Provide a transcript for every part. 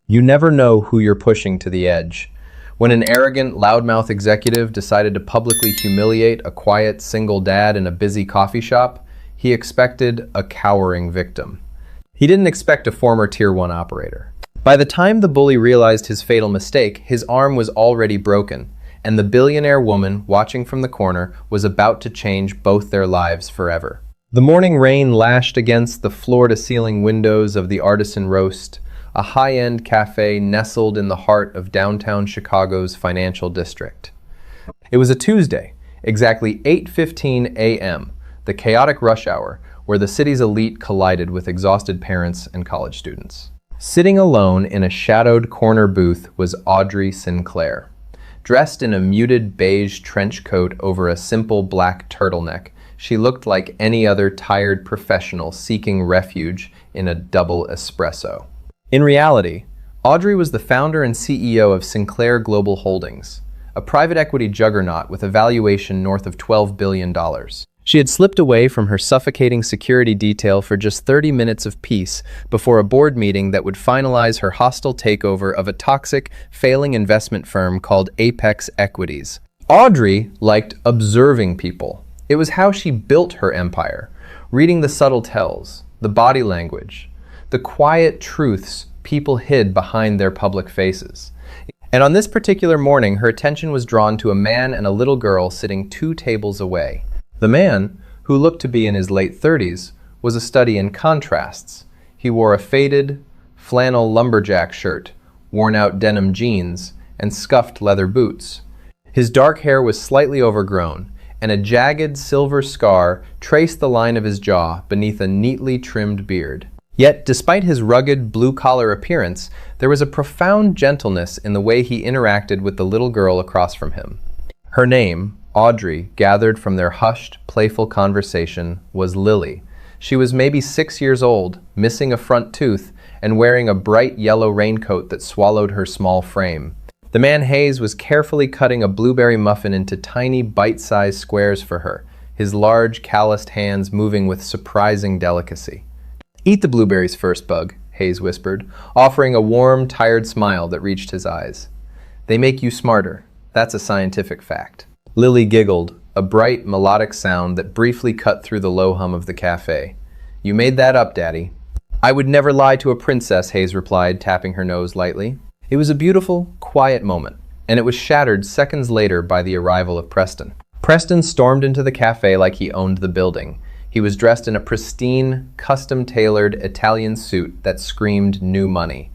You never know who you're pushing to the edge. When an arrogant, loudmouth executive decided to publicly humiliate a quiet, single dad in a busy coffee shop, he expected a cowering victim. He didn't expect a former Tier 1 operator. By the time the bully realized his fatal mistake, his arm was already broken, and the billionaire woman, watching from the corner, was about to change both their lives forever. The morning rain lashed against the floor-to-ceiling windows of the Artisan Roast, a high-end cafe nestled in the heart of downtown Chicago's financial district. It was a Tuesday, exactly 8:15 a.m., the chaotic rush hour, where the city's elite collided with exhausted parents and college students. Sitting alone in a shadowed corner booth was Audrey Sinclair. Dressed in a muted beige trench coat over a simple black turtleneck, she looked like any other tired professional seeking refuge in a double espresso. In reality, Audrey was the founder and CEO of Sinclair Global Holdings, a private equity juggernaut with a valuation north of $12 billion. She had slipped away from her suffocating security detail for just 30 minutes of peace before a board meeting that would finalize her hostile takeover of a toxic, failing investment firm called Apex Equities. Audrey liked observing people. It was how she built her empire, reading the subtle tells, the body language, the quiet truths people hid behind their public faces. And on this particular morning, her attention was drawn to a man and a little girl sitting 2 tables away. The man, who looked to be in his late 30s, was a study in contrasts. He wore a faded, flannel lumberjack shirt, worn-out denim jeans, and scuffed leather boots. His dark hair was slightly overgrown, and a jagged silver scar traced the line of his jaw beneath a neatly trimmed beard. Yet, despite his rugged, blue-collar appearance, there was a profound gentleness in the way he interacted with the little girl across from him. Her name, Audrey, gathered from their hushed, playful conversation, was Lily. She was maybe 6 years old, missing a front tooth, and wearing a bright yellow raincoat that swallowed her small frame. The man Hayes was carefully cutting a blueberry muffin into tiny, bite-sized squares for her, his large, calloused hands moving with surprising delicacy. "Eat the blueberries first, Bug," Hayes whispered, offering a warm, tired smile that reached his eyes. "They make you smarter. That's a scientific fact." Lily giggled, a bright, melodic sound that briefly cut through the low hum of the cafe. "You made that up, Daddy." "I would never lie to a princess," Hayes replied, tapping her nose lightly. It was a beautiful, quiet moment, and it was shattered seconds later by the arrival of Preston. Preston stormed into the cafe like he owned the building. He was dressed in a pristine, custom-tailored Italian suit that screamed new money.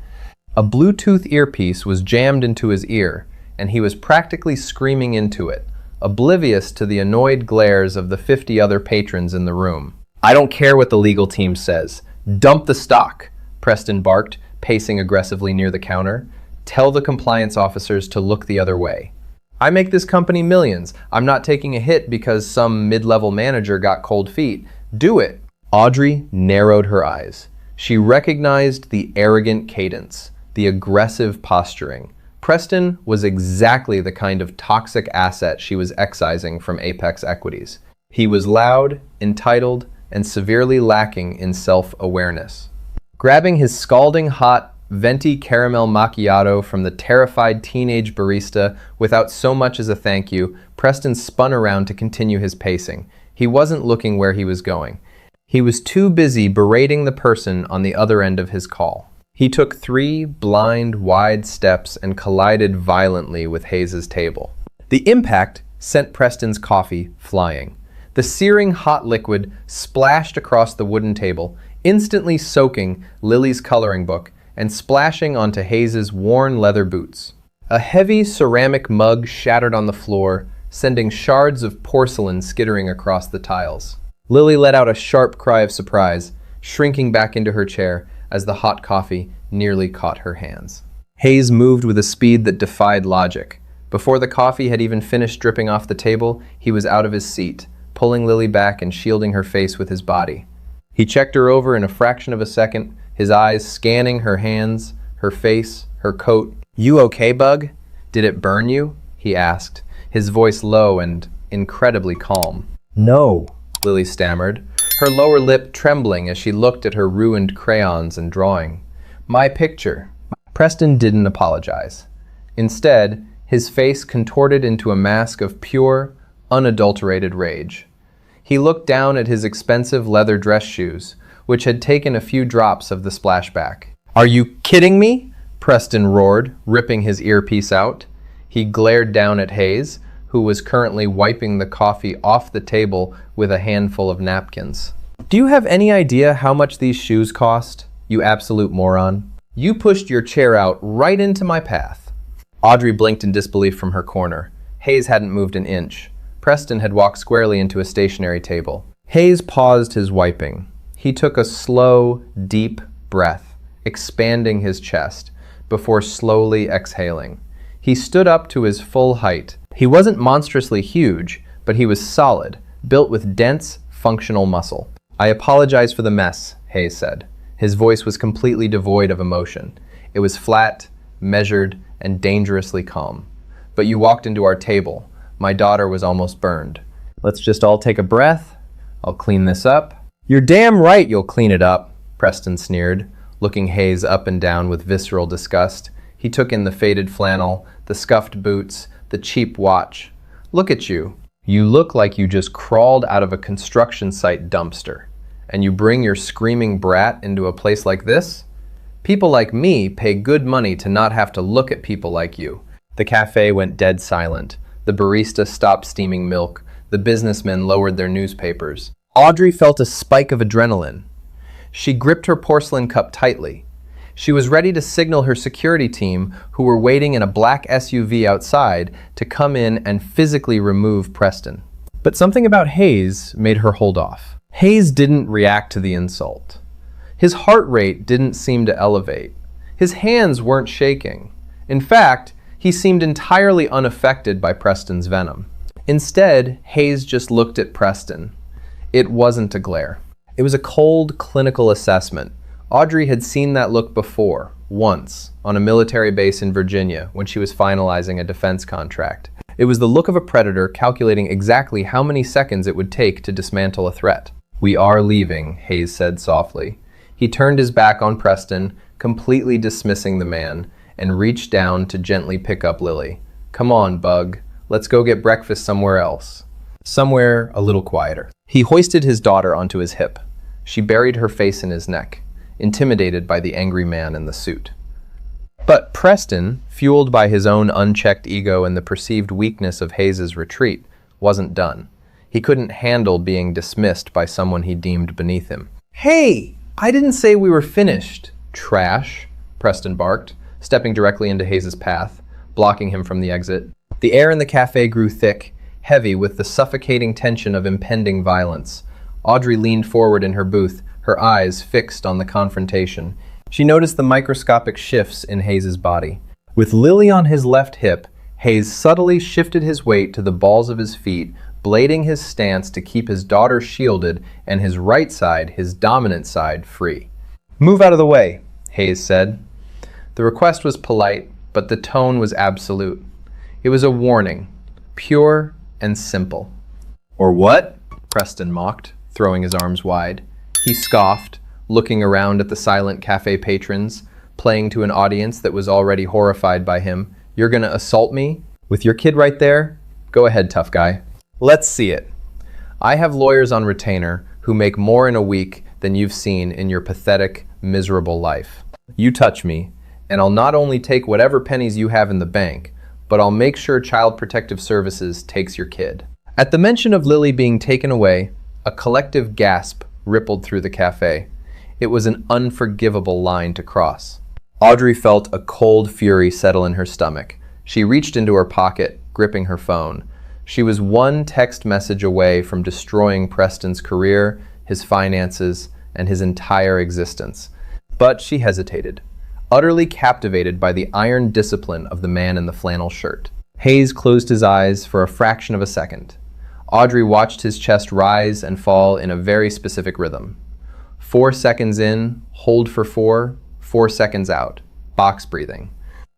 A Bluetooth earpiece was jammed into his ear, and he was practically screaming into it, oblivious to the annoyed glares of the 50 other patrons in the room. "I don't care what the legal team says. Dump the stock," Preston barked, pacing aggressively near the counter. "Tell the compliance officers to look the other way. I make this company millions. I'm not taking a hit because some mid-level manager got cold feet. Do it." Audrey narrowed her eyes. She recognized the arrogant cadence, the aggressive posturing. Preston was exactly the kind of toxic asset she was excising from Apex Equities. He was loud, entitled, and severely lacking in self-awareness. Grabbing his scalding hot venti caramel macchiato from the terrified teenage barista without so much as a thank you, Preston spun around to continue his pacing. He wasn't looking where he was going. He was too busy berating the person on the other end of his call. He took 3 blind, wide steps and collided violently with Hayes' table. The impact sent Preston's coffee flying. The searing hot liquid splashed across the wooden table, instantly soaking Lily's coloring book and splashing onto Hayes' worn leather boots. A heavy ceramic mug shattered on the floor, sending shards of porcelain skittering across the tiles. Lily let out a sharp cry of surprise, shrinking back into her chair as the hot coffee nearly caught her hands. Hayes moved with a speed that defied logic. Before the coffee had even finished dripping off the table, he was out of his seat, pulling Lily back and shielding her face with his body. He checked her over in a fraction of a second, his eyes scanning her hands, her face, her coat. "You okay, Bug? Did it burn you?" he asked, his voice low and incredibly calm. "No," Lily stammered, her lower lip trembling as she looked at her ruined crayons and drawing. "My picture. Preston didn't apologize. Instead, his face contorted into a mask of pure, unadulterated rage. He looked down at his expensive leather dress shoes, which had taken a few drops of the splashback. "Are you kidding me?" Preston roared, ripping his earpiece out. He glared down at Hayes, who was currently wiping the coffee off the table with a handful of napkins. "Do you have any idea how much these shoes cost, you absolute moron? You pushed your chair out right into my path." Audrey blinked in disbelief from her corner. Hayes hadn't moved an inch. Preston had walked squarely into a stationary table. Hayes paused his wiping. He took a slow, deep breath, expanding his chest, before slowly exhaling. He stood up to his full height. He wasn't monstrously huge, but he was solid, built with dense, functional muscle. "I apologize for the mess," Hayes said. His voice was completely devoid of emotion. It was flat, measured, and dangerously calm. "But you walked into our table. My daughter was almost burned. Let's just all take a breath. I'll clean this up." "You're damn right you'll clean it up," Preston sneered, looking Hayes up and down with visceral disgust. He took in the faded flannel, the scuffed boots, the cheap watch. "Look at you. You look like you just crawled out of a construction site dumpster. And you bring your screaming brat into a place like this? People like me pay good money to not have to look at people like you." The cafe went dead silent. The barista stopped steaming milk. The businessmen lowered their newspapers. Audrey felt a spike of adrenaline. She gripped her porcelain cup tightly. She was ready to signal her security team, who were waiting in a black SUV outside, to come in and physically remove Preston. But something about Hayes made her hold off. Hayes didn't react to the insult. His heart rate didn't seem to elevate. His hands weren't shaking. In fact, he seemed entirely unaffected by Preston's venom. Instead, Hayes just looked at Preston. It wasn't a glare. It was a cold, clinical assessment. Audrey had seen that look before, once, on a military base in Virginia when she was finalizing a defense contract. It was the look of a predator calculating exactly how many seconds it would take to dismantle a threat. "We are leaving," Hayes said softly. He turned his back on Preston, completely dismissing the man, and reached down to gently pick up Lily. "Come on, Bug. Let's go get breakfast somewhere else. Somewhere a little quieter." He hoisted his daughter onto his hip. She buried her face in his neck, intimidated by the angry man in the suit. But Preston, fueled by his own unchecked ego and the perceived weakness of Hayes's retreat, wasn't done. He couldn't handle being dismissed by someone he deemed beneath him. "Hey, I didn't say we were finished, trash," Preston barked, stepping directly into Hayes's path, blocking him from the exit. The air in the cafe grew thick, heavy with the suffocating tension of impending violence. Audrey leaned forward in her booth, her eyes fixed on the confrontation. She noticed the microscopic shifts in Hayes's body. With Lily on his left hip, Hayes subtly shifted his weight to the balls of his feet, blading his stance to keep his daughter shielded and his right side, his dominant side, free. "Move out of the way," Hayes said. The request was polite, but the tone was absolute. It was a warning, pure and simple. "Or what?" Preston mocked, throwing his arms wide. He scoffed, looking around at the silent cafe patrons, playing to an audience that was already horrified by him. "You're gonna assault me? With your kid right there? Go ahead, tough guy. Let's see it. I have lawyers on retainer who make more in a week than you've seen in your pathetic, miserable life. You touch me, and I'll not only take whatever pennies you have in the bank, but I'll make sure Child Protective Services takes your kid." At the mention of Lily being taken away, a collective gasp rippled through the cafe. It was an unforgivable line to cross. Audrey felt a cold fury settle in her stomach. She reached into her pocket, gripping her phone. She was one text message away from destroying Preston's career, his finances, and his entire existence. But she hesitated, utterly captivated by the iron discipline of the man in the flannel shirt. Hayes closed his eyes for a fraction of a second. Audrey watched his chest rise and fall in a very specific rhythm. 4 seconds in, hold for 4, 4 seconds out, box breathing.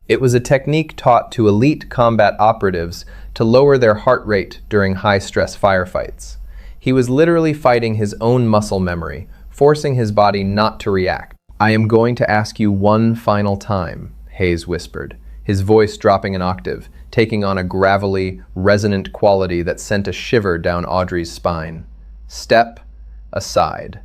It was a technique taught to elite combat operatives to lower their heart rate during high-stress firefights. He was literally fighting his own muscle memory, forcing his body not to react. "I am going to ask you one final time," Hayes whispered, his voice dropping an octave, taking on a gravelly, resonant quality that sent a shiver down Audrey's spine. Step aside.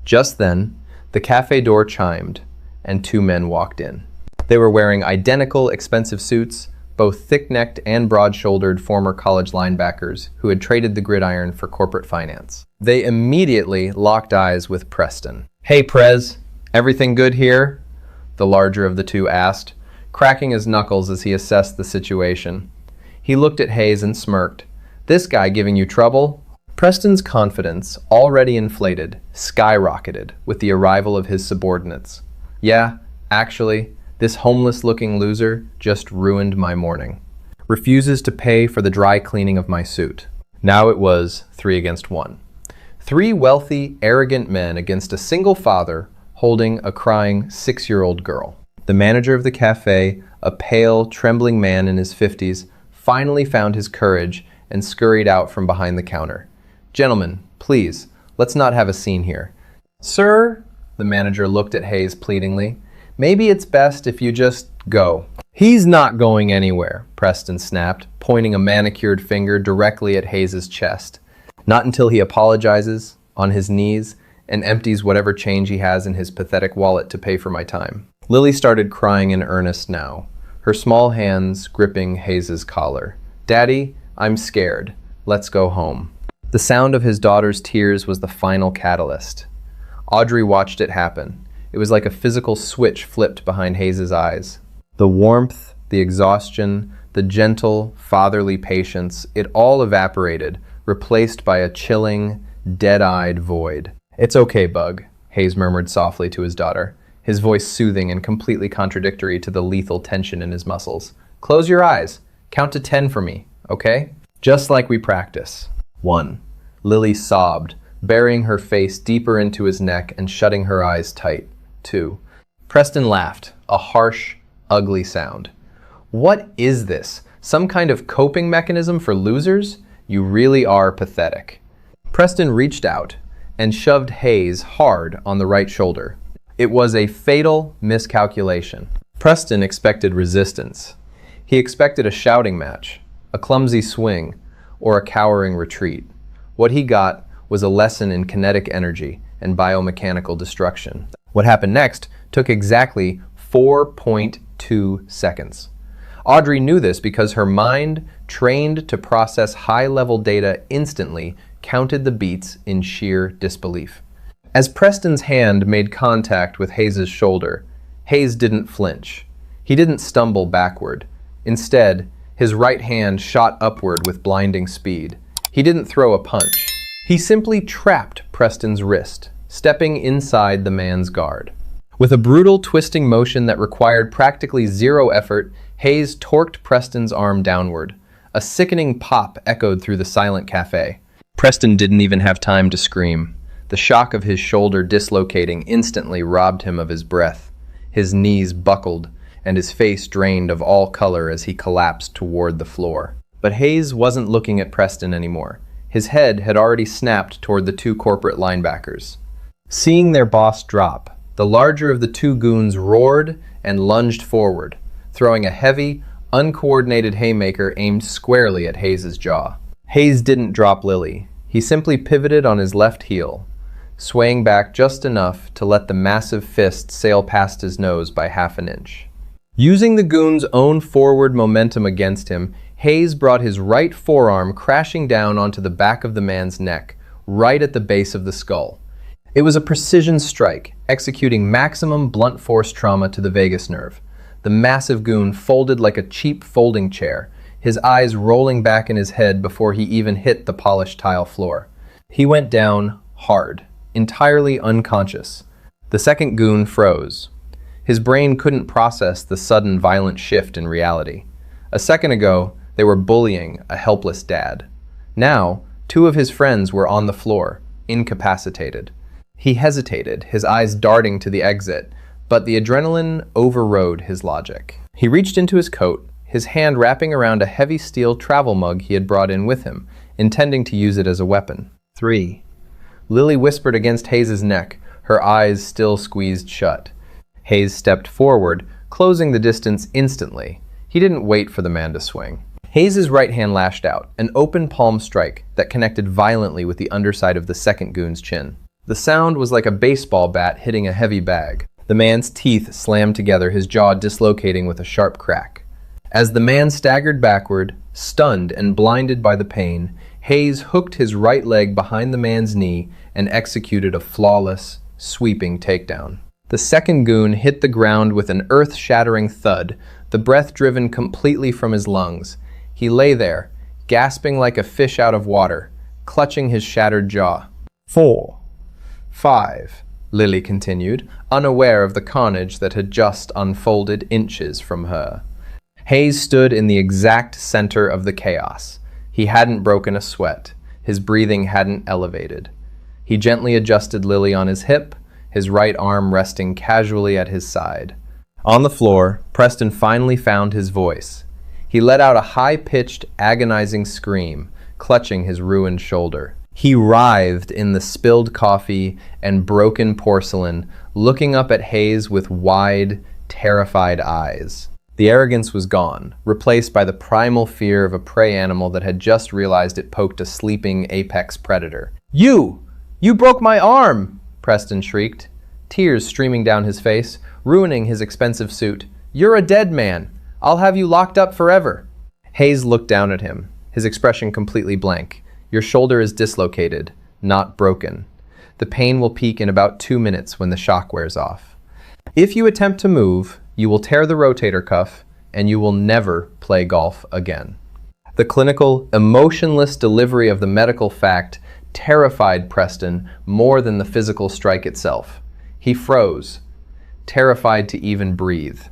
Just then, the cafe door chimed, and two men walked in. They were wearing identical, expensive suits, both thick-necked and broad-shouldered former college linebackers who had traded the gridiron for corporate finance. They immediately locked eyes with Preston. "Hey, Prez, everything good here?" the larger of the two asked, cracking his knuckles as he assessed the situation. He looked at Hayes and smirked. "This guy giving you trouble?" Preston's confidence, already inflated, skyrocketed with the arrival of his subordinates. "Yeah, actually, this homeless-looking loser just ruined my morning. Refuses to pay for the dry cleaning of my suit." Now it was 3 against 1. 3 wealthy, arrogant men against a single father holding a crying 6-year-old girl. The manager of the cafe, a pale, trembling man in his 50s, finally found his courage and scurried out from behind the counter. "Gentlemen, please, let's not have a scene here." "Sir," the manager looked at Hayes pleadingly, "maybe it's best if you just go." "He's not going anywhere," Preston snapped, pointing a manicured finger directly at Hayes' chest. "Not until he apologizes, on his knees, and empties whatever change he has in his pathetic wallet to pay for my time." Lily started crying in earnest now, her small hands gripping Hayes' collar. "Daddy, I'm scared. Let's go home." The sound of his daughter's tears was the final catalyst. Audrey watched it happen. It was like a physical switch flipped behind Hayes' eyes. The warmth, the exhaustion, the gentle, fatherly patience, it all evaporated, replaced by a chilling, dead-eyed void. "It's okay, Bug," Hayes murmured softly to his daughter, his voice soothing and completely contradictory to the lethal tension in his muscles. "Close your eyes. Count to 10 for me, okay? Just like we practice." 1. Lily sobbed, burying her face deeper into his neck and shutting her eyes tight. 2. Preston laughed, a harsh, ugly sound. "What is this? Some kind of coping mechanism for losers? You really are pathetic." Preston reached out and shoved Hayes hard on the right shoulder. It was a fatal miscalculation. Preston expected resistance. He expected a shouting match, a clumsy swing, or a cowering retreat. What he got was a lesson in kinetic energy and biomechanical destruction. What happened next took exactly 4.2 seconds. Audrey knew this because her mind, trained to process high-level data instantly, counted the beats in sheer disbelief. As Preston's hand made contact with Hayes' shoulder, Hayes didn't flinch. He didn't stumble backward. Instead, his right hand shot upward with blinding speed. He didn't throw a punch. He simply trapped Preston's wrist, stepping inside the man's guard. With a brutal twisting motion that required practically zero effort, Hayes torqued Preston's arm downward. A sickening pop echoed through the silent cafe. Preston didn't even have time to scream. The shock of his shoulder dislocating instantly robbed him of his breath. His knees buckled, and his face drained of all color as he collapsed toward the floor. But Hayes wasn't looking at Preston anymore. His head had already snapped toward the 2 corporate linebackers. Seeing their boss drop, the larger of the 2 goons roared and lunged forward, throwing a heavy, uncoordinated haymaker aimed squarely at Hayes' jaw. Hayes didn't drop Lily. He simply pivoted on his left heel, swaying back just enough to let the massive fist sail past his nose by half an inch. Using the goon's own forward momentum against him, Hayes brought his right forearm crashing down onto the back of the man's neck, right at the base of the skull. It was a precision strike, executing maximum blunt force trauma to the vagus nerve. The massive goon folded like a cheap folding chair, his eyes rolling back in his head before he even hit the polished tile floor. He went down hard, entirely unconscious. The second goon froze. His brain couldn't process the sudden violent shift in reality. A second ago, they were bullying a helpless dad. Now, 2 of his friends were on the floor, incapacitated. He hesitated, his eyes darting to the exit, but the adrenaline overrode his logic. He reached into his coat, his hand wrapping around a heavy steel travel mug he had brought in with him, intending to use it as a weapon. 3. Lily whispered against Hayes' neck, her eyes still squeezed shut. Hayes stepped forward, closing the distance instantly. He didn't wait for the man to swing. Hayes' right hand lashed out, an open palm strike that connected violently with the underside of the second goon's chin. The sound was like a baseball bat hitting a heavy bag. The man's teeth slammed together, his jaw dislocating with a sharp crack. As the man staggered backward, stunned and blinded by the pain, Hayes hooked his right leg behind the man's knee and executed a flawless, sweeping takedown. The second goon hit the ground with an earth-shattering thud, the breath driven completely from his lungs. He lay there, gasping like a fish out of water, clutching his shattered jaw. 4. 5, Lily continued, unaware of the carnage that had just unfolded inches from her. Hayes stood in the exact center of the chaos. He hadn't broken a sweat. His breathing hadn't elevated. He gently adjusted Lily on his hip, his right arm resting casually at his side. On the floor, Preston finally found his voice. He let out a high-pitched, agonizing scream, clutching his ruined shoulder. He writhed in the spilled coffee and broken porcelain, looking up at Hayes with wide, terrified eyes. The arrogance was gone, replaced by the primal fear of a prey animal that had just realized it poked a sleeping apex predator. You! You broke my arm! Preston shrieked, tears streaming down his face, ruining his expensive suit. You're a dead man! I'll have you locked up forever. Hayes looked down at him, his expression completely blank. Your shoulder is dislocated, not broken. The pain will peak in about 2 minutes when the shock wears off. If you attempt to move, you will tear the rotator cuff and you will never play golf again. The clinical, emotionless delivery of the medical fact terrified Preston more than the physical strike itself. He froze, terrified to even breathe.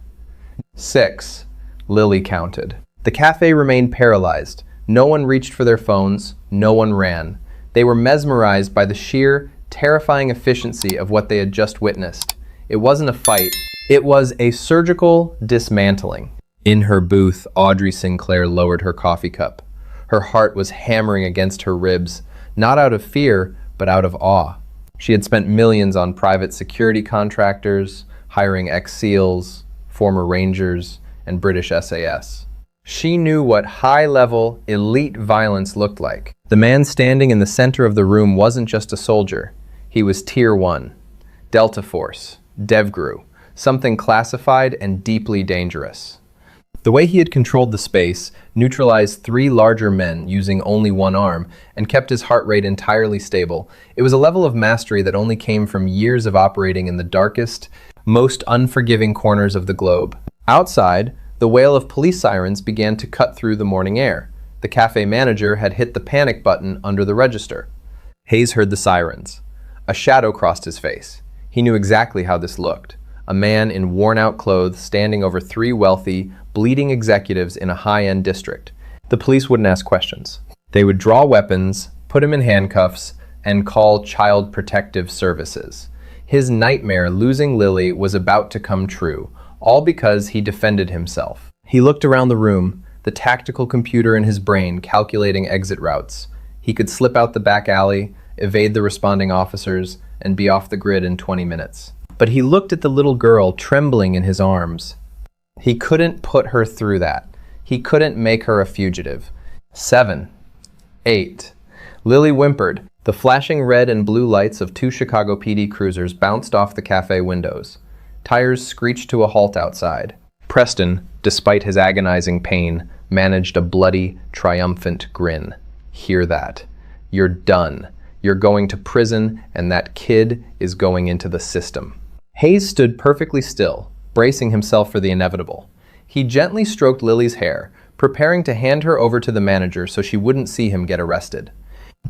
6. Lily counted. The cafe remained paralyzed. No one reached for their phones. No one ran. They were mesmerized by the sheer, terrifying efficiency of what they had just witnessed. It wasn't a fight. It was a surgical dismantling. In her booth, Audrey Sinclair lowered her coffee cup. Her heart was hammering against her ribs, not out of fear, but out of awe. She had spent millions on private security contractors, hiring ex-SEALs, former Rangers, and British SAS. She knew what high-level, elite violence looked like. The man standing in the center of the room wasn't just a soldier. He was Tier 1, Delta Force, DevGru, something classified and deeply dangerous. The way he had controlled the space, neutralized 3 larger men using only one arm, and kept his heart rate entirely stable, it was a level of mastery that only came from years of operating in the darkest, most unforgiving corners of the globe. Outside, the wail of police sirens began to cut through the morning air. The cafe manager had hit the panic button under the register. Hayes heard the sirens. A shadow crossed his face. He knew exactly how this looked. A man in worn-out clothes standing over 3 wealthy, bleeding executives in a high-end district. The police wouldn't ask questions. They would draw weapons, put him in handcuffs, and call Child Protective Services. His nightmare losing Lily was about to come true, all because he defended himself. He looked around the room, the tactical computer in his brain calculating exit routes. He could slip out the back alley, evade the responding officers, and be off the grid in 20 minutes. But he looked at the little girl trembling in his arms. He couldn't put her through that. He couldn't make her a fugitive. 7. 8. Lily whimpered. The flashing red and blue lights of 2 Chicago PD cruisers bounced off the cafe windows. Tires screeched to a halt outside. Preston, despite his agonizing pain, managed a bloody, triumphant grin. Hear that? You're done. You're going to prison, and that kid is going into the system. Hayes stood perfectly still, bracing himself for the inevitable. He gently stroked Lily's hair, preparing to hand her over to the manager so she wouldn't see him get arrested.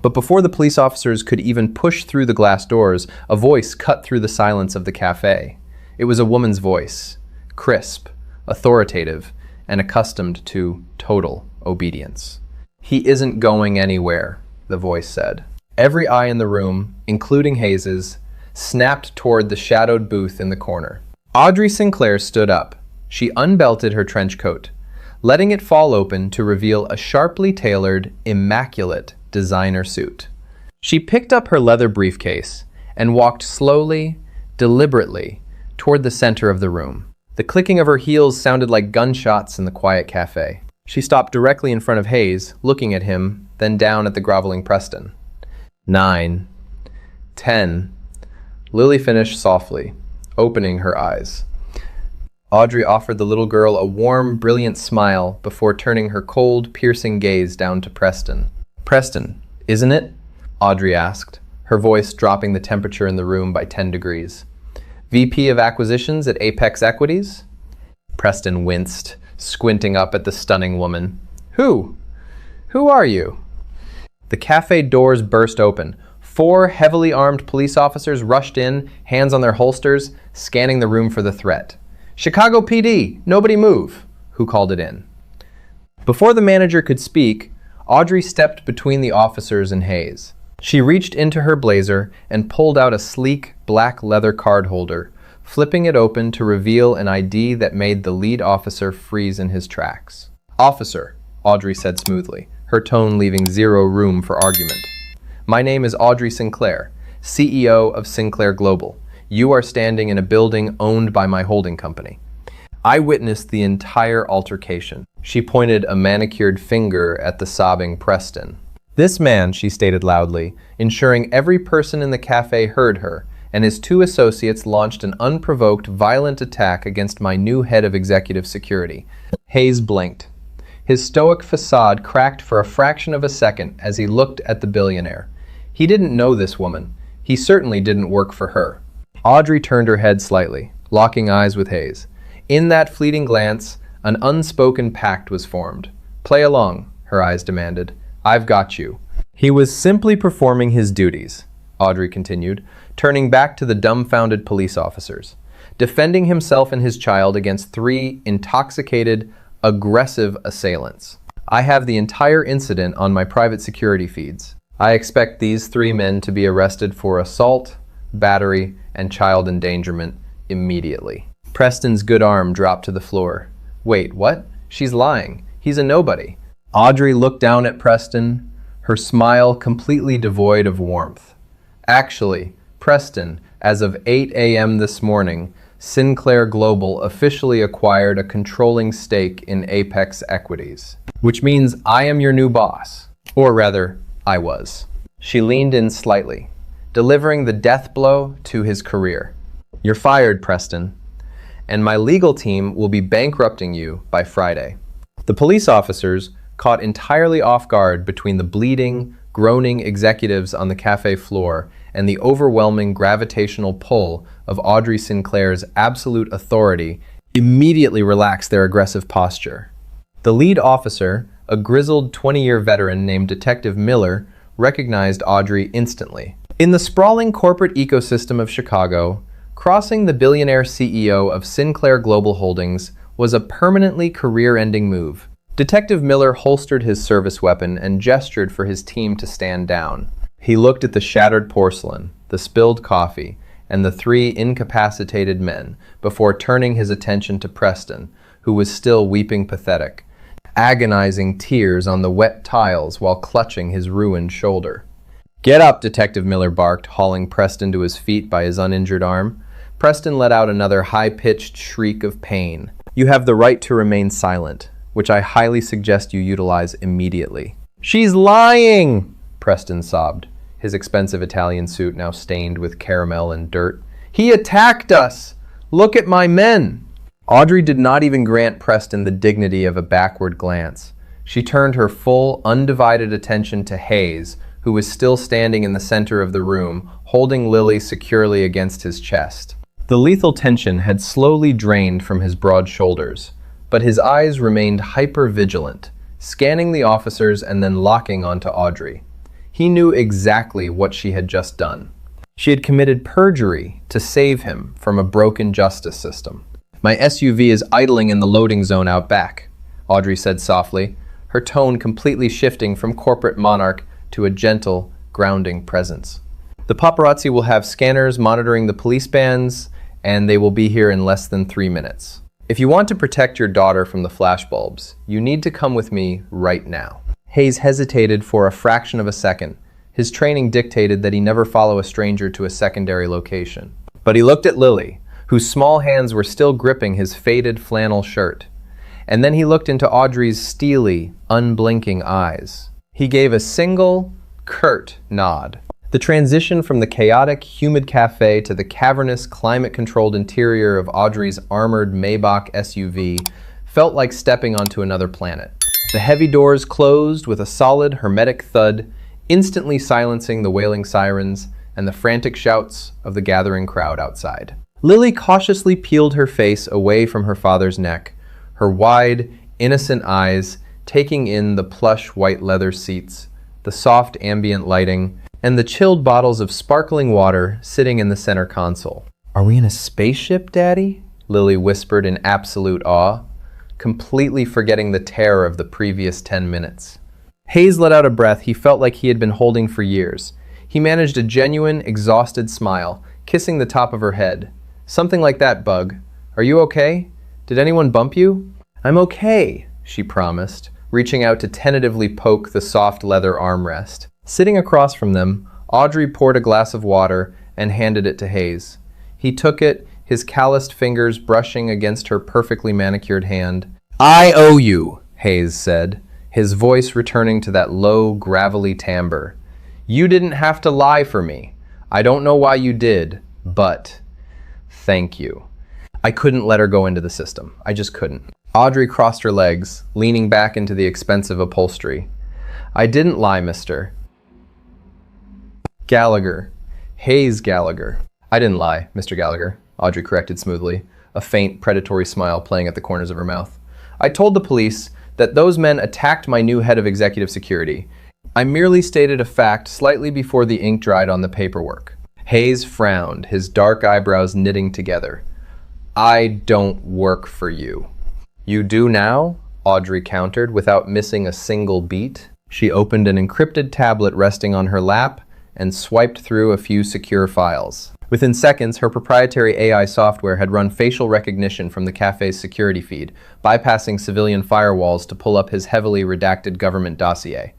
But before the police officers could even push through the glass doors, a voice cut through the silence of the cafe. It was a woman's voice, crisp, authoritative, and accustomed to total obedience. "He isn't going anywhere," the voice said. Every eye in the room, including Hayes's, snapped toward the shadowed booth in the corner. Audrey Sinclair stood up. She unbelted her trench coat, letting it fall open to reveal a sharply tailored, immaculate designer suit. She picked up her leather briefcase and walked slowly, deliberately, toward the center of the room. The clicking of her heels sounded like gunshots in the quiet cafe. She stopped directly in front of Hayes, looking at him, then down at the groveling Preston. 9, 10. Lily finished softly, opening her eyes. Audrey offered the little girl a warm, brilliant smile before turning her cold, piercing gaze down to Preston. "Preston, isn't it?" Audrey asked, her voice dropping the temperature in the room by 10 degrees. "VP of Acquisitions at Apex Equities?" Preston winced, squinting up at the stunning woman. Who are you?" The cafe doors burst open. 4 heavily armed police officers rushed in, hands on their holsters, scanning the room for the threat. "Chicago PD, nobody move," who called it in. Before the manager could speak, Audrey stepped between the officers and Hayes. She reached into her blazer and pulled out a sleek, black leather card holder, flipping it open to reveal an ID that made the lead officer freeze in his tracks. "Officer," Audrey said smoothly, her tone leaving zero room for argument. "My name is Audrey Sinclair, CEO of Sinclair Global. You are standing in a building owned by my holding company. I witnessed the entire altercation." She pointed a manicured finger at the sobbing Preston. "This man," she stated loudly, ensuring every person in the cafe heard her, and his 2 associates launched an unprovoked, violent attack against my new head of executive security. Hayes blinked. His stoic facade cracked for a fraction of a second as he looked at the billionaire. He didn't know this woman. He certainly didn't work for her. Audrey turned her head slightly, locking eyes with Hayes. In that fleeting glance, an unspoken pact was formed. "Play along," her eyes demanded. "I've got you." "He was simply performing his duties," Audrey continued, turning back to the dumbfounded police officers, defending himself and his child against 3 intoxicated, aggressive assailants. "I have the entire incident on my private security feeds. I expect these 3 men to be arrested for assault, battery, and child endangerment immediately." Preston's good arm dropped to the floor. "Wait, what? She's lying. He's a nobody." Audrey looked down at Preston, her smile completely devoid of warmth. "Actually, Preston, as of 8 a.m. this morning, Sinclair Global officially acquired a controlling stake in Apex Equities, which means I am your new boss. Or rather, I was." She leaned in slightly, delivering the death blow to his career. "You're fired, Preston, and my legal team will be bankrupting you by Friday." The police officers, caught entirely off guard between the bleeding, groaning executives on the cafe floor and the overwhelming gravitational pull of Audrey Sinclair's absolute authority, immediately relaxed their aggressive posture. The lead officer, a grizzled 20-year veteran named Detective Miller, recognized Audrey instantly. In the sprawling corporate ecosystem of Chicago, crossing the billionaire CEO of Sinclair Global Holdings was a permanently career-ending move. Detective Miller holstered his service weapon and gestured for his team to stand down. He looked at the shattered porcelain, the spilled coffee, and the 3 incapacitated men before turning his attention to Preston, who was still weeping pathetic, agonizing tears on the wet tiles while clutching his ruined shoulder. "Get up," Detective Miller barked, hauling Preston to his feet by his uninjured arm. Preston let out another high-pitched shriek of pain. "You have the right to remain silent, which I highly suggest you utilize immediately." "She's lying!" Preston sobbed, his expensive Italian suit now stained with caramel and dirt. "He attacked us! Look at my men!" Audrey did not even grant Preston the dignity of a backward glance. She turned her full, undivided attention to Hayes, who was still standing in the center of the room, holding Lily securely against his chest. The lethal tension had slowly drained from his broad shoulders, but his eyes remained hyper-vigilant, scanning the officers and then locking onto Audrey. He knew exactly what she had just done. She had committed perjury to save him from a broken justice system. "My SUV is idling in the loading zone out back," Audrey said softly, her tone completely shifting from corporate monarch to a gentle, grounding presence. "The paparazzi will have scanners monitoring the police bands, and they will be here in less than 3 minutes. If you want to protect your daughter from the flashbulbs, you need to come with me right now." Hayes hesitated for a fraction of a second. His training dictated that he never follow a stranger to a secondary location. But he looked at Lily, whose small hands were still gripping his faded flannel shirt. And then he looked into Audrey's steely, unblinking eyes. He gave a single, curt nod. The transition from the chaotic, humid cafe to the cavernous, climate-controlled interior of Audrey's armored Maybach SUV felt like stepping onto another planet. The heavy doors closed with a solid, hermetic thud, instantly silencing the wailing sirens and the frantic shouts of the gathering crowd outside. Lily cautiously peeled her face away from her father's neck, her wide, innocent eyes taking in the plush white leather seats, the soft ambient lighting, and the chilled bottles of sparkling water sitting in the center console. "Are we in a spaceship, Daddy?" Lily whispered in absolute awe, completely forgetting the terror of the previous 10 minutes. Hayes let out a breath he felt like he had been holding for years. He managed a genuine, exhausted smile, kissing the top of her head. "Something like that, Bug. Are you okay? Did anyone bump you?" "I'm okay," she promised, reaching out to tentatively poke the soft leather armrest. Sitting across from them, Audrey poured a glass of water and handed it to Hayes. He took it, his calloused fingers brushing against her perfectly manicured hand. "I owe you," Hayes said, his voice returning to that low, gravelly timbre. "You didn't have to lie for me. I don't know why you did, but thank you." I couldn't let her go into the system. I just couldn't. Audrey crossed her legs, leaning back into the expensive upholstery. "I didn't lie, Mr. Gallagher. Hayes Gallagher." "I didn't lie, Mr. Gallagher," Audrey corrected smoothly, a faint, predatory smile playing at the corners of her mouth. "I told the police that those men attacked my new head of executive security. I merely stated a fact slightly before the ink dried on the paperwork." Hayes frowned, his dark eyebrows knitting together. "I don't work for you." "You do now?" Audrey countered without missing a single beat. She opened an encrypted tablet resting on her lap and swiped through a few secure files. Within seconds, her proprietary AI software had run facial recognition from the cafe's security feed, bypassing civilian firewalls to pull up his heavily redacted government dossier.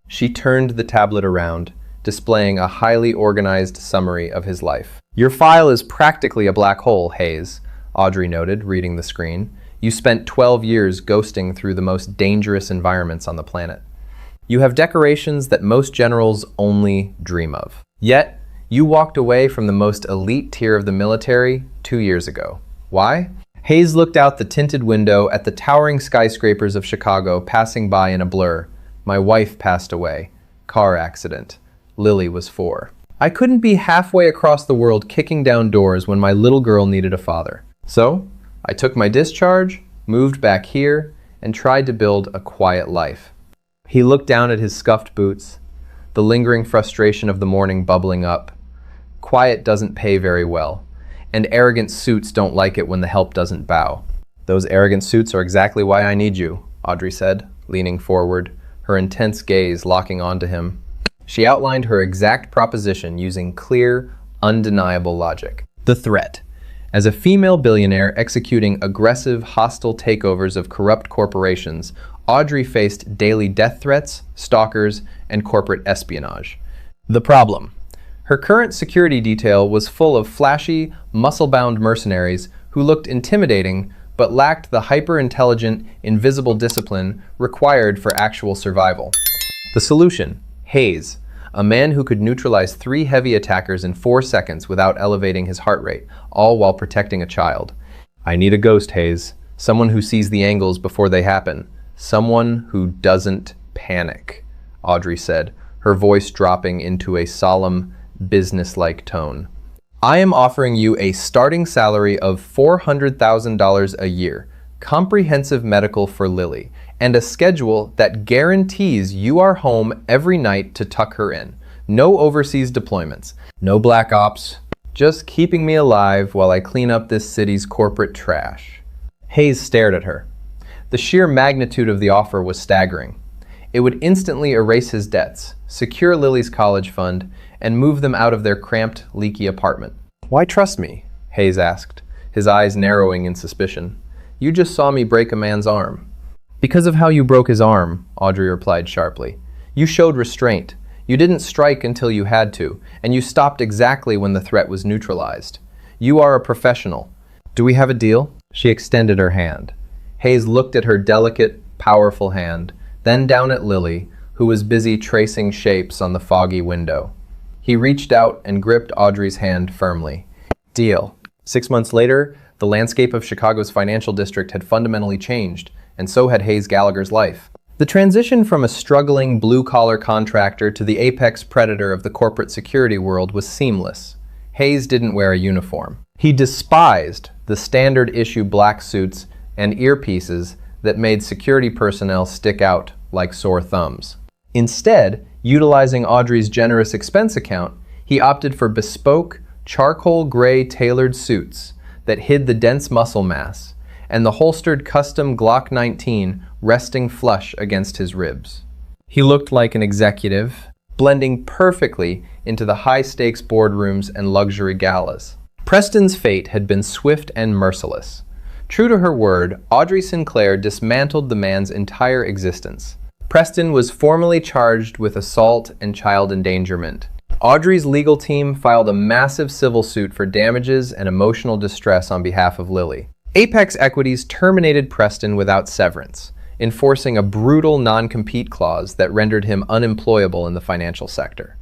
She turned the tablet around, displaying a highly organized summary of his life. "Your file is practically a black hole, Hayes," Audrey noted, reading the screen. "You spent 12 years ghosting through the most dangerous environments on the planet. You have decorations that most generals only dream of. Yet, you walked away from the most elite tier of the military 2 years ago. Why?" Hayes looked out the tinted window at the towering skyscrapers of Chicago passing by in a blur. "My wife passed away. Car accident. Lily was 4. I couldn't be halfway across the world kicking down doors when my little girl needed a father. So, I took my discharge, moved back here, and tried to build a quiet life." He looked down at his scuffed boots, the lingering frustration of the morning bubbling up. Quiet doesn't pay very well, and arrogant suits don't like it when the help doesn't bow. "Those arrogant suits are exactly why I need you," Audrey said, leaning forward, her intense gaze locking onto him. She outlined her exact proposition using clear, undeniable logic. The threat. As a female billionaire executing aggressive, hostile takeovers of corrupt corporations, Audrey faced daily death threats, stalkers, and corporate espionage. The problem. Her current security detail was full of flashy, muscle-bound mercenaries who looked intimidating but lacked the hyper-intelligent, invisible discipline required for actual survival. The solution. Hayes, a man who could neutralize 3 heavy attackers in 4 seconds without elevating his heart rate, all while protecting a child. "I need a ghost, Hayes. Someone who sees the angles before they happen. Someone who doesn't panic," Audrey said, her voice dropping into a solemn, business-like tone. "I am offering you a starting salary of $400,000 a year, comprehensive medical for Lily, and a schedule that guarantees you are home every night to tuck her in. No overseas deployments, no black ops, just keeping me alive while I clean up this city's corporate trash." Hayes stared at her. The sheer magnitude of the offer was staggering. It would instantly erase his debts, secure Lily's college fund, and move them out of their cramped, leaky apartment. "Why trust me?" Hayes asked, his eyes narrowing in suspicion. "You just saw me break a man's arm." "Because of how you broke his arm," Audrey replied sharply. "You showed restraint. You didn't strike until you had to, and you stopped exactly when the threat was neutralized. You are a professional. Do we have a deal? She extended her hand. Hayes looked at her delicate, powerful hand, then down at Lily, who was busy tracing shapes on the foggy window. He reached out and gripped Audrey's hand firmly. Deal. 6 months later, the landscape of Chicago's financial district had fundamentally changed, and so had Hayes Gallagher's life. The transition from a struggling blue-collar contractor to the apex predator of the corporate security world was seamless. Hayes didn't wear a uniform. He despised the standard-issue black suits and earpieces that made security personnel stick out like sore thumbs. Instead, utilizing Audrey's generous expense account, he opted for bespoke, charcoal gray tailored suits that hid the dense muscle mass and the holstered custom Glock 19 resting flush against his ribs. He looked like an executive, blending perfectly into the high-stakes boardrooms and luxury galas. Preston's fate had been swift and merciless. True to her word, Audrey Sinclair dismantled the man's entire existence. Preston was formally charged with assault and child endangerment. Audrey's legal team filed a massive civil suit for damages and emotional distress on behalf of Lily. Apex Equities terminated Preston without severance, enforcing a brutal non-compete clause that rendered him unemployable in the financial sector.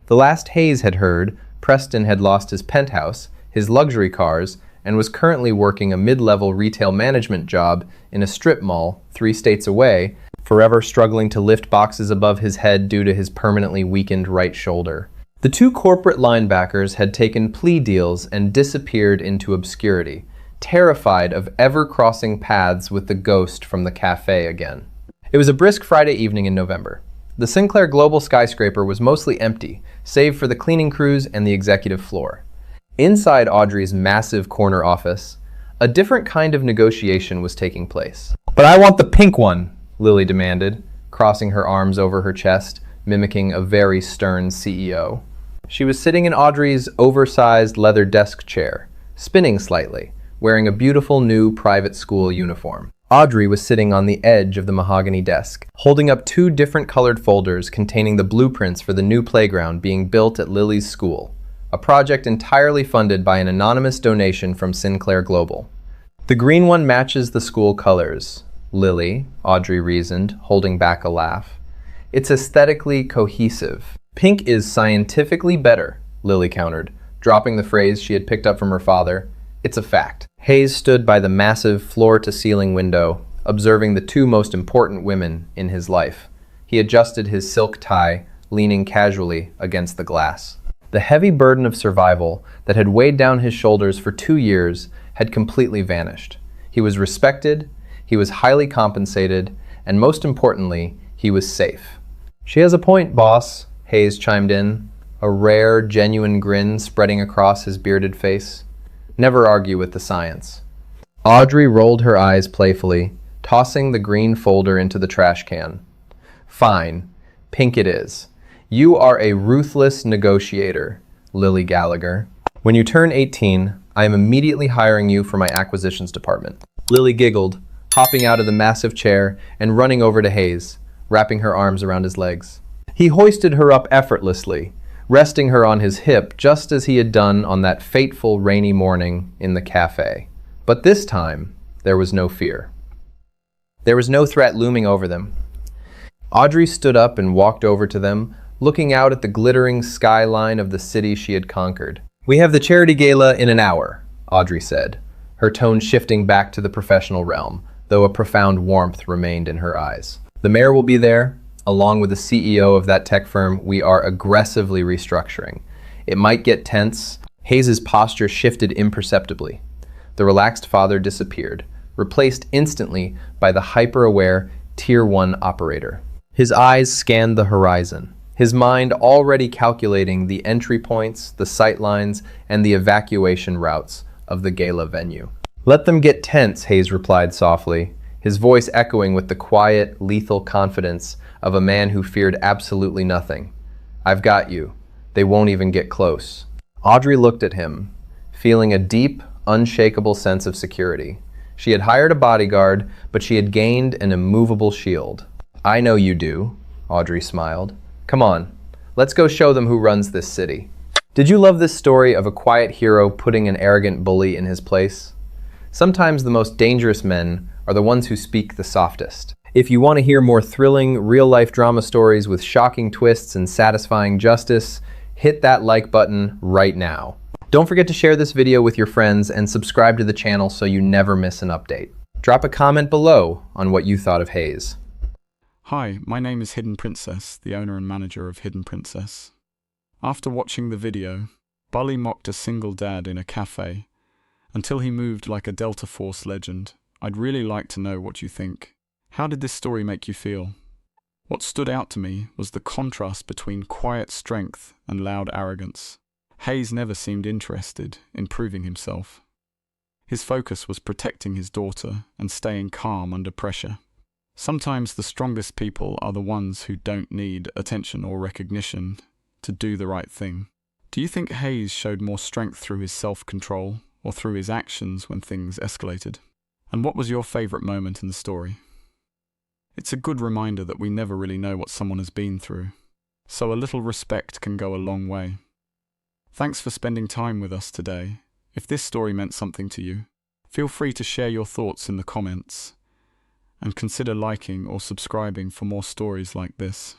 The last Hayes had heard, Preston had lost his penthouse, his luxury cars, and was currently working a mid-level retail management job in a strip mall 3 states away, forever struggling to lift boxes above his head due to his permanently weakened right shoulder. The 2 corporate linebackers had taken plea deals and disappeared into obscurity, terrified of ever crossing paths with the ghost from the Café again. It was a brisk Friday evening in November. The Sinclair Global skyscraper was mostly empty, save for the cleaning crews and the executive floor. Inside Audrey's massive corner office, a different kind of negotiation was taking place. "But I want the pink one," Lily demanded, crossing her arms over her chest, mimicking a very stern CEO. She was sitting in Audrey's oversized leather desk chair, spinning slightly, wearing a beautiful new private school uniform. Audrey was sitting on the edge of the mahogany desk, holding up 2 different colored folders containing the blueprints for the new playground being built at Lily's school, a project entirely funded by an anonymous donation from Sinclair Global. "The green one matches the school colors, Lily," Audrey reasoned, holding back a laugh. "It's aesthetically cohesive." "Pink is scientifically better," Lily countered, dropping the phrase she had picked up from her father. "It's a fact." Hayes stood by the massive floor-to-ceiling window, observing the 2 most important women in his life. He adjusted his silk tie, leaning casually against the glass. The heavy burden of survival that had weighed down his shoulders for 2 years had completely vanished. He was respected, he was highly compensated, and most importantly, he was safe. "She has a point, boss," Hayes chimed in, a rare, genuine grin spreading across his bearded face. "Never argue with the science." Audrey rolled her eyes playfully, tossing the green folder into the trash can. "Fine, pink it is. You are a ruthless negotiator, Lily Gallagher. When you turn 18, I am immediately hiring you for my acquisitions department." Lily giggled, hopping out of the massive chair and running over to Hayes, wrapping her arms around his legs. He hoisted her up effortlessly, resting her on his hip just as he had done on that fateful rainy morning in the Café. But this time, there was no fear. There was no threat looming over them. Audrey stood up and walked over to them, looking out at the glittering skyline of the city she had conquered. "We have the charity gala in an hour," Audrey said, her tone shifting back to the professional realm, though a profound warmth remained in her eyes. "The mayor will be there, along with the CEO of that tech firm we are aggressively restructuring. It might get tense." Hayes' posture shifted imperceptibly. The relaxed father disappeared, replaced instantly by the hyper-aware Tier 1 operator. His eyes scanned the horizon, his mind already calculating the entry points, the sight lines, and the evacuation routes of the gala venue. "Let them get tense," Hayes replied softly, his voice echoing with the quiet, lethal confidence of a man who feared absolutely nothing. "I've got you. They won't even get close." Audrey looked at him, feeling a deep, unshakable sense of security. She had hired a bodyguard, but she had gained an immovable shield. "I know you do," Audrey smiled. "Come on, let's go show them who runs this city." Did you love this story of a quiet hero putting an arrogant bully in his place? Sometimes the most dangerous men are the ones who speak the softest. If you want to hear more thrilling, real-life drama stories with shocking twists and satisfying justice, hit that like button right now. Don't forget to share this video with your friends and subscribe to the channel so you never miss an update. Drop a comment below on what you thought of Hayes. Hi, my name is Hidden Princess, the owner and manager of Hidden Princess. After watching the video, Bully mocked a single dad in a cafe until he moved like a Delta Force legend. I'd really like to know what you think. How did this story make you feel? What stood out to me was the contrast between quiet strength and loud arrogance. Hayes never seemed interested in proving himself. His focus was protecting his daughter and staying calm under pressure. Sometimes the strongest people are the ones who don't need attention or recognition to do the right thing. Do you think Hayes showed more strength through his self-control or through his actions when things escalated? And what was your favorite moment in the story? It's a good reminder that we never really know what someone has been through, so a little respect can go a long way. Thanks for spending time with us today. If this story meant something to you, feel free to share your thoughts in the comments, and consider liking or subscribing for more stories like this.